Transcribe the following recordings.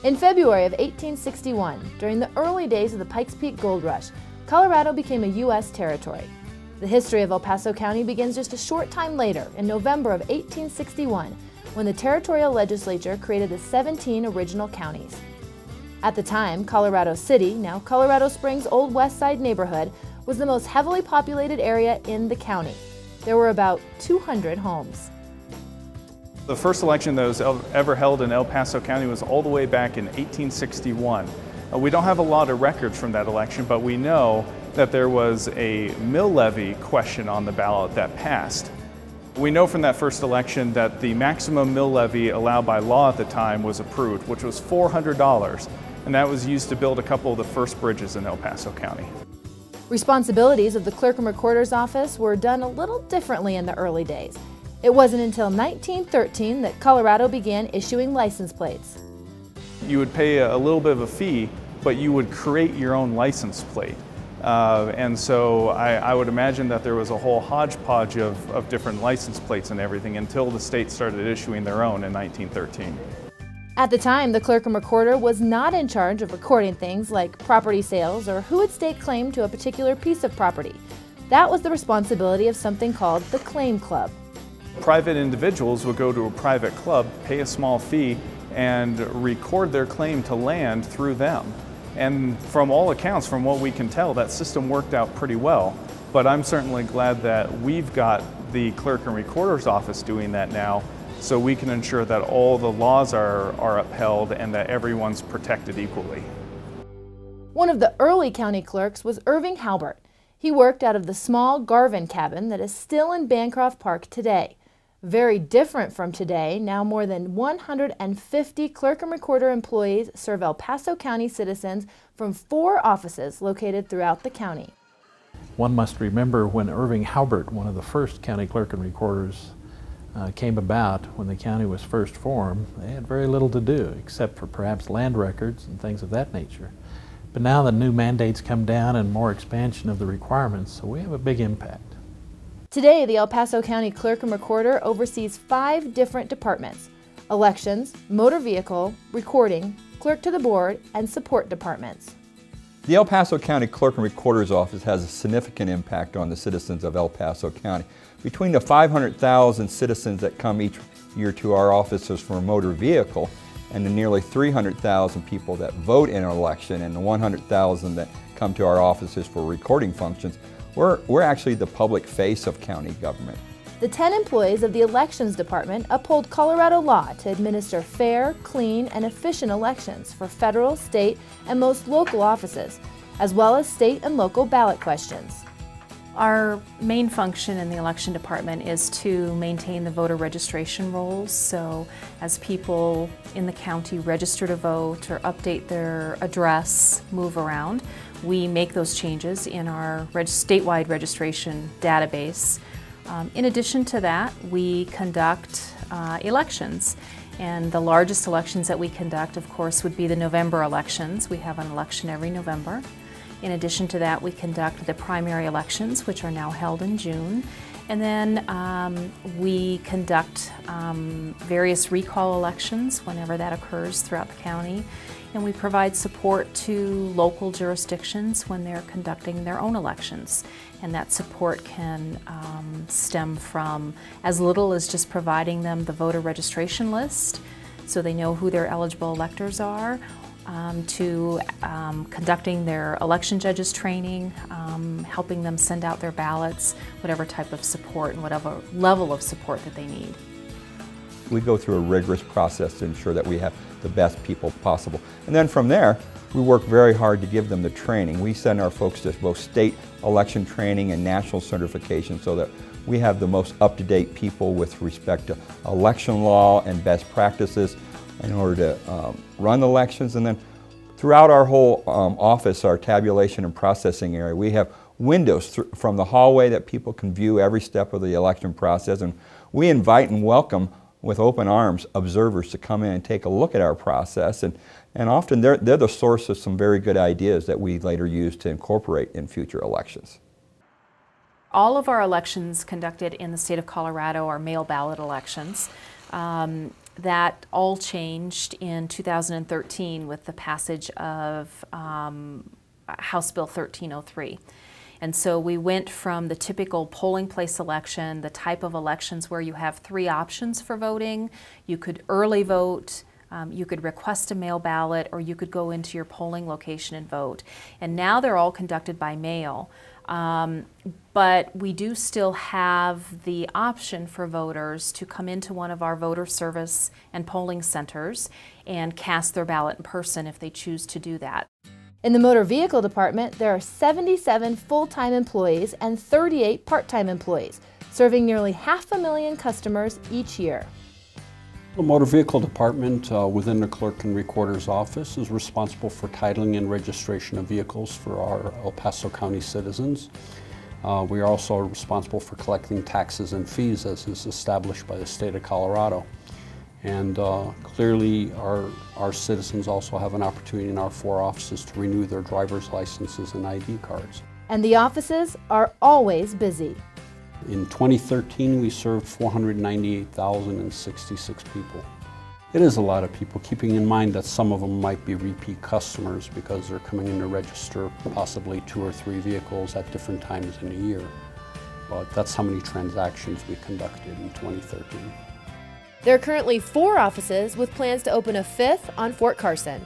In February of 1861, during the early days of the Pikes Peak Gold Rush, Colorado became a U.S. territory. The history of El Paso County begins just a short time later, in November of 1861, when the territorial legislature created the 17 original counties. At the time, Colorado City, now Colorado Springs Old West Side neighborhood, was the most heavily populated area in the county. There were about 200 homes. The first election that was ever held in El Paso County was all the way back in 1861. We don't have a lot of records from that election, but we know that there was a mill levy question on the ballot that passed. We know from that first election that the maximum mill levy allowed by law at the time was approved, which was $400, and that was used to build a couple of the first bridges in El Paso County. Responsibilities of the Clerk and Recorder's office were done a little differently in the early days. It wasn't until 1913 that Colorado began issuing license plates. You would pay a little bit of a fee, but you would create your own license plate. And so I would imagine that there was a whole hodgepodge of different license plates and everything until the state started issuing their own in 1913. At the time, the Clerk and Recorder was not in charge of recording things like property sales or who had staked claim to a particular piece of property. That was the responsibility of something called the Claim Club. Private individuals would go to a private club, pay a small fee, and record their claim to land through them. And from all accounts, from what we can tell, that system worked out pretty well. But I'm certainly glad that we've got the Clerk and Recorder's office doing that now, so we can ensure that all the laws are upheld and that everyone's protected equally. One of the early county clerks was Irving Halbert. He worked out of the small Garvin cabin that is still in Bancroft Park today. Very different from today, now more than 150 Clerk and Recorder employees serve El Paso County citizens from 4 offices located throughout the county. One must remember when Irving Halbert, one of the first county Clerk and Recorders, came about when the county was first formed. They had very little to do except for perhaps land records and things of that nature. But now the new mandates come down and more expansion of the requirements, so we have a big impact. Today, the El Paso County Clerk and Recorder oversees 5 different departments: elections, motor vehicle, recording, clerk to the board, and support departments. The El Paso County Clerk and Recorder's Office has a significant impact on the citizens of El Paso County. Between the 500,000 citizens that come each year to our offices for a motor vehicle and the nearly 300,000 people that vote in an election and the 100,000 that come to our offices for recording functions, we're actually the public face of county government. The 10 employees of the Elections Department uphold Colorado law to administer fair, clean, and efficient elections for federal, state, and most local offices, as well as state and local ballot questions. Our main function in the election department is to maintain the voter registration rolls. So as people in the county register to vote or update their address, move around, we make those changes in our statewide registration database. In addition to that, we conduct elections. And the largest elections that we conduct, of course, would be the November elections. We have an election every November. In addition to that, we conduct the primary elections, which are now held in June. And then we conduct various recall elections whenever that occurs throughout the county. And we provide support to local jurisdictions when they're conducting their own elections. And that support can stem from as little as just providing them the voter registration list so they know who their eligible electors are, to conducting their election judges training, helping them send out their ballots, whatever type of support and whatever level of support that they need. We go through a rigorous process to ensure that we have the best people possible. And then from there, we work very hard to give them the training. We send our folks to both state election training and national certification so that we have the most up-to-date people with respect to election law and best practices in order to run elections. And then throughout our whole office, our tabulation and processing area, we have windows from the hallway that people can view every step of the election process. And we invite and welcome with open arms observers to come in and take a look at our process. And often they're the source of some very good ideas that we later use to incorporate in future elections. All of our elections conducted in the state of Colorado are mail ballot elections. that all changed in 2013 with the passage of House Bill 1303. And so we went from the typical polling place election, the type of elections where you have 3 options for voting. You could early vote, you could request a mail ballot, or you could go into your polling location and vote. And now they're all conducted by mail. But we do still have the option for voters to come into one of our voter service and polling centers and cast their ballot in person if they choose to do that. In the motor vehicle department, there are 77 full-time employees and 38 part-time employees, serving nearly 500,000 customers each year. The motor vehicle department within the Clerk and Recorder's office is responsible for titling and registration of vehicles for our El Paso County citizens. We are also responsible for collecting taxes and fees as is established by the state of Colorado. And clearly our citizens also have an opportunity in our 4 offices to renew their driver's licenses and ID cards. And the offices are always busy. In 2013, we served 498,066 people. It is a lot of people, keeping in mind that some of them might be repeat customers because they're coming in to register possibly 2 or 3 vehicles at different times in a year. But that's how many transactions we conducted in 2013. There are currently 4 offices with plans to open a 5th on Fort Carson.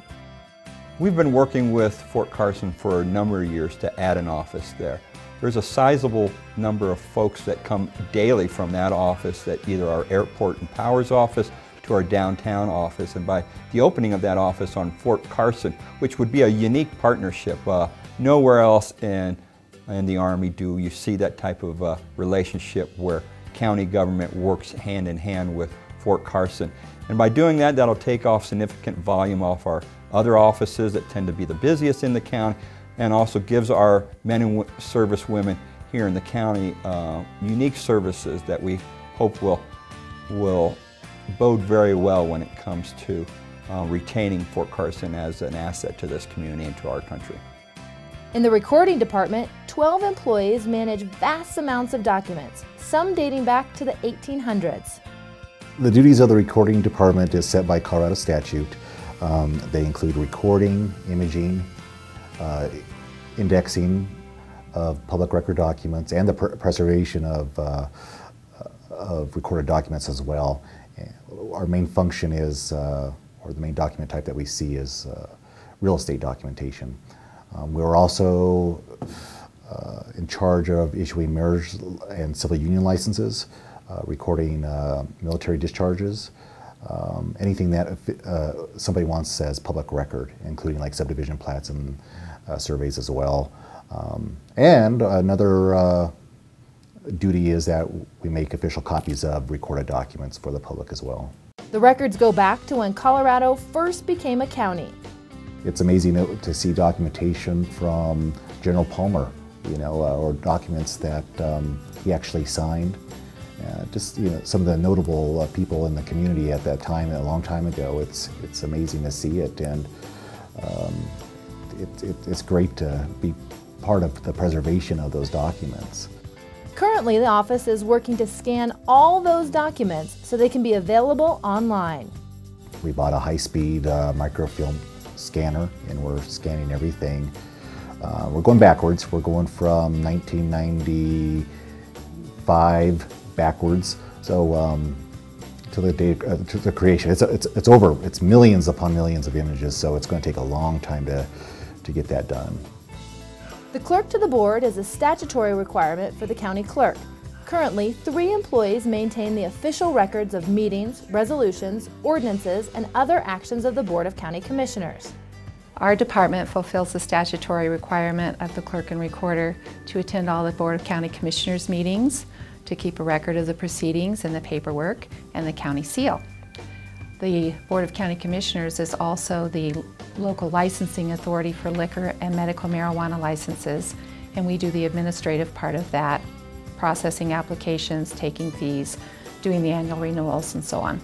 We've been working with Fort Carson for a number of years to add an office there. There's a sizable number of folks that come daily from that office, that either our airport and powers office to our downtown office, and by the opening of that office on Fort Carson, which would be a unique partnership, nowhere else in the Army do you see that type of relationship where county government works hand in hand with Fort Carson. And by doing that, that'll take off significant volume off our other offices that tend to be the busiest in the county, and also gives our men and service women here in the county unique services that we hope will bode very well when it comes to retaining Fort Carson as an asset to this community and to our country. In the recording department, 12 employees manage vast amounts of documents, some dating back to the 1800s. The duties of the recording department is set by Colorado statute. They include recording, imaging, indexing of public record documents, and the preservation of recorded documents as well. Our main function is, or the main document type that we see is real estate documentation. We're also in charge of issuing marriage and civil union licenses, recording military discharges, anything that somebody wants as public record, including like subdivision plats and surveys as well. And another duty is that we make official copies of recorded documents for the public as well. The records go back to when Colorado first became a county. It's amazing to see documentation from General Palmer, or documents that he actually signed. Just some of the notable people in the community at that time, a long time ago. It's amazing to see it, and it's great to be part of the preservation of those documents. Currently, the office is working to scan all those documents so they can be available online. We bought a high-speed microfilm scanner, and we're scanning everything. We're going backwards. We're going from 1995 backwards, so to the day to the creation. It's over. It's millions upon millions of images, so it's going to take a long time to get that done. The clerk to the board is a statutory requirement for the county clerk. Currently, 3 employees maintain the official records of meetings, resolutions, ordinances, and other actions of the Board of County Commissioners. Our department fulfills the statutory requirement of the Clerk and Recorder to attend all the Board of County Commissioners meetings, to keep a record of the proceedings and the paperwork, and the county seal. The Board of County Commissioners is also the local licensing authority for liquor and medical marijuana licenses, and we do the administrative part of that, processing applications, taking fees, doing the annual renewals, and so on.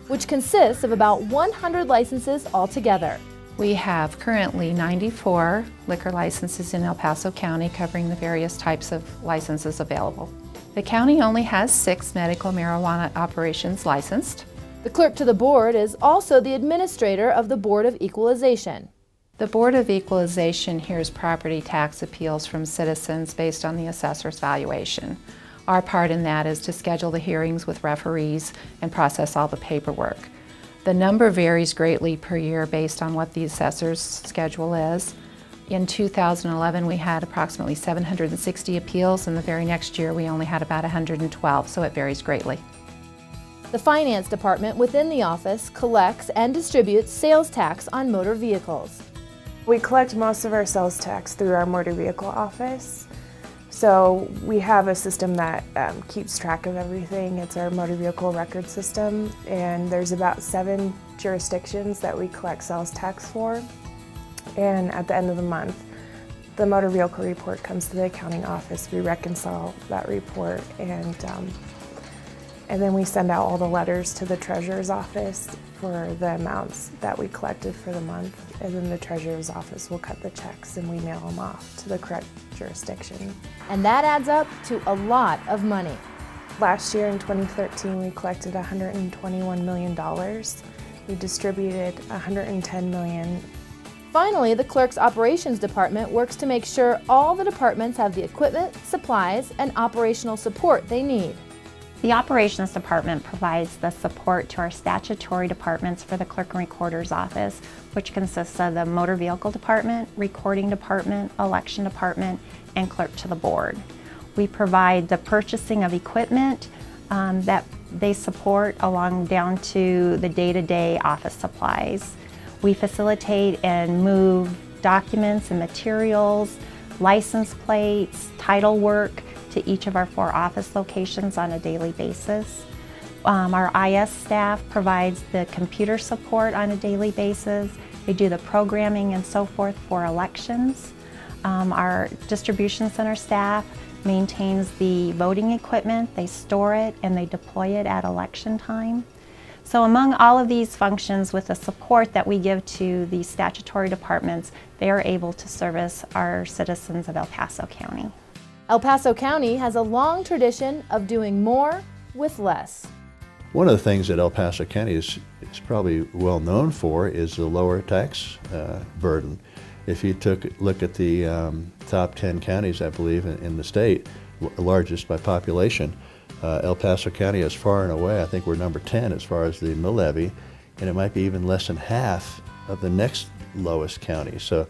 Which consists of about 100 licenses altogether. We have currently 94 liquor licenses in El Paso County, covering the various types of licenses available. The county only has 6 medical marijuana operations licensed. The clerk to the board is also the administrator of the Board of Equalization. The Board of Equalization hears property tax appeals from citizens based on the assessor's valuation. Our part in that is to schedule the hearings with referees and process all the paperwork. The number varies greatly per year based on what the assessor's schedule is. In 2011, we had approximately 760 appeals, and the very next year we only had about 112, so it varies greatly. The finance department within the office collects and distributes sales tax on motor vehicles. We collect most of our sales tax through our motor vehicle office. So we have a system that keeps track of everything. It's our motor vehicle record system, and there's about 7 jurisdictions that we collect sales tax for. And at the end of the month, the motor vehicle report comes to the accounting office. We reconcile that report, and then we send out all the letters to the treasurer's office for the amounts that we collected for the month. And then the treasurer's office will cut the checks and we mail them off to the correct jurisdiction. And that adds up to a lot of money. Last year in 2013, we collected $121 million. We distributed $110 million. Finally, the clerk's operations department works to make sure all the departments have the equipment, supplies, and operational support they need. The Operations Department provides the support to our statutory departments for the Clerk and Recorder's office, which consists of the Motor Vehicle Department, Recording Department, Election Department, and Clerk to the Board. We provide the purchasing of equipment that they support along down to the day-to-day office supplies. We facilitate and move documents and materials, license plates, title work, to each of our 4 office locations on a daily basis. Our IS staff provides the computer support on a daily basis. They do the programming and so forth for elections. Our distribution center staff maintains the voting equipment. They store it and they deploy it at election time. So among all of these functions, with the support that we give to the statutory departments, they are able to service our citizens of El Paso County. El Paso County has a long tradition of doing more with less. One of the things that El Paso County is probably well known for is the lower tax burden. If you look at the top 10 counties, I believe, in the state, largest by population, El Paso County is far and away, I think we're number 10 as far as the mill levy, and it might be even less than half of the next lowest county. So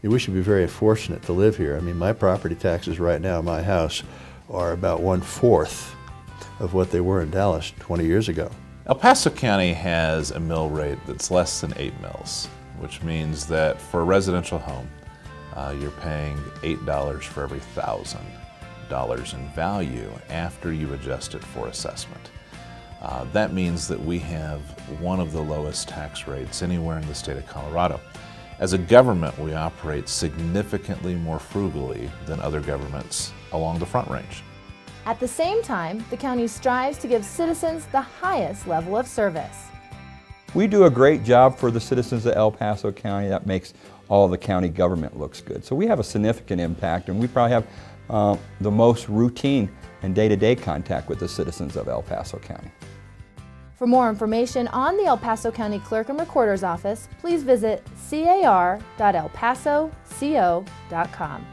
we should be very fortunate to live here. I mean, my property taxes right now in my house are about 1/4 of what they were in Dallas 20 years ago. El Paso County has a mill rate that's less than 8 mills, which means that for a residential home, you're paying $8 for every $1,000 in value after you adjust it for assessment. That means that we have one of the lowest tax rates anywhere in the state of Colorado. As a government, we operate significantly more frugally than other governments along the Front Range. At the same time, the county strives to give citizens the highest level of service. We do a great job for the citizens of El Paso County. That makes all the county government looks good. So we have a significant impact, and we probably have the most routine and day-to-day contact with the citizens of El Paso County. For more information on the El Paso County Clerk and Recorder's Office, please visit car.elpasoco.com.